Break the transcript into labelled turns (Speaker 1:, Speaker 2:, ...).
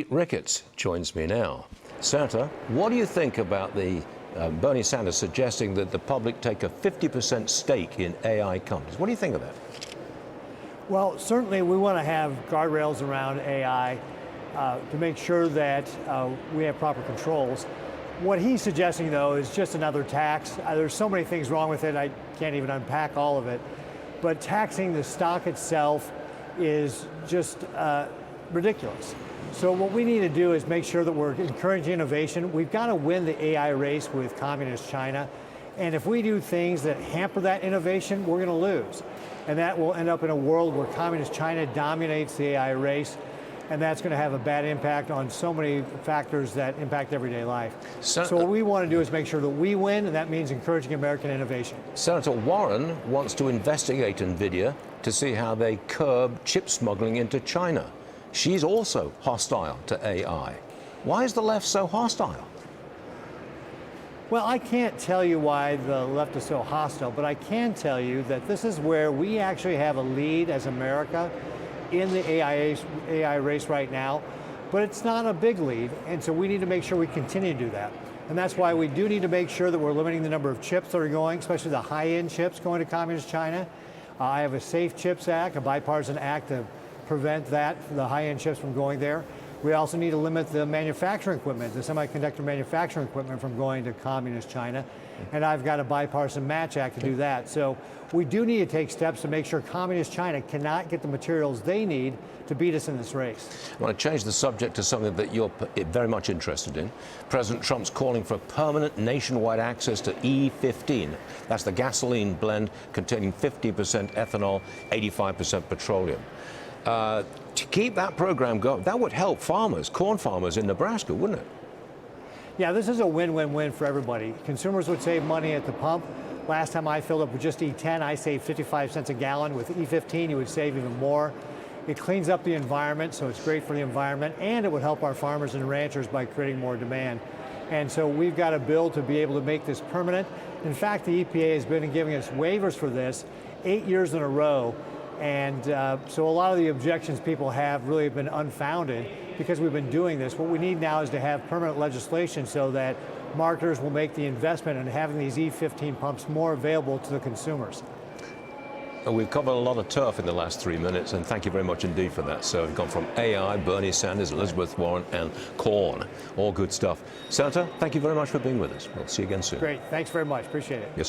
Speaker 1: Ricketts joins me now. Senator, what do you think about the Bernie Sanders suggesting that the public take a 50% stake in AI companies? What do you think of that?
Speaker 2: Well, certainly we want to have guardrails around AI to make sure that we have proper controls. What he's suggesting, though, is just another tax. There's so many things wrong with it, I can't even unpack all of it. But taxing the stock itself is just ridiculous. So what we need to do is make sure that we're encouraging innovation. We've got to win the AI race with communist China. And if we do things that hamper that innovation, we're going to lose. And that will end up in a world where communist China dominates the AI race. And that's going to have a bad impact on so many factors that impact everyday life. So what we want to do is make sure that we win, and that means encouraging American innovation.
Speaker 1: Senator Warren wants to investigate NVIDIA to see how they curb chip smuggling into China. She's also hostile to AI. Why is the left so hostile?
Speaker 2: Well, I can't tell you why the left is so hostile, but I can tell you that this is where we actually have a lead as America in the AI race right now, but it's not a big lead, and so we need to make sure we continue to do that. And that's why we do need to make sure that we're limiting the number of chips that are going, especially the high-end chips going to communist China. I have a Safe Chips Act, a bipartisan act to prevent that, the high-end chips from going there. We also need to limit the manufacturing equipment, the semiconductor manufacturing equipment from going to communist China. And I've got a bipartisan match act to do that. So we do need to take steps to make sure communist China cannot get the materials they need to beat us in this race.
Speaker 1: I want to change the subject to something that you're very much interested in. President Trump's calling for permanent nationwide access to E15. That's the gasoline blend containing 50% ethanol, 85% petroleum. To keep that program going, that would help farmers, corn farmers in Nebraska, wouldn't it?
Speaker 2: Yeah, this is a win-win-win for everybody. Consumers would save money at the pump. Last time I filled up with just E10, I saved 55 cents a gallon. With E15, you would save even more. It cleans up the environment, so it's great for the environment, and it would help our farmers and ranchers by creating more demand. And so we've got a bill to be able to make this permanent. In fact, the EPA has been giving us waivers for this 8 years in a row. And so a lot of the objections people have really have been unfounded because we've been doing this. What we need now is to have permanent legislation so that marketers will make the investment in having these E15 pumps more available to the consumers.
Speaker 1: We've covered a lot of turf in the last 3 minutes, and thank you very much indeed for that. So we've gone from AI, Bernie Sanders, Elizabeth Warren, and corn. All good stuff. Senator, thank you very much for being with us. We'll see you again soon.
Speaker 2: Great. Thanks very much. Appreciate it.
Speaker 1: Yes, sir.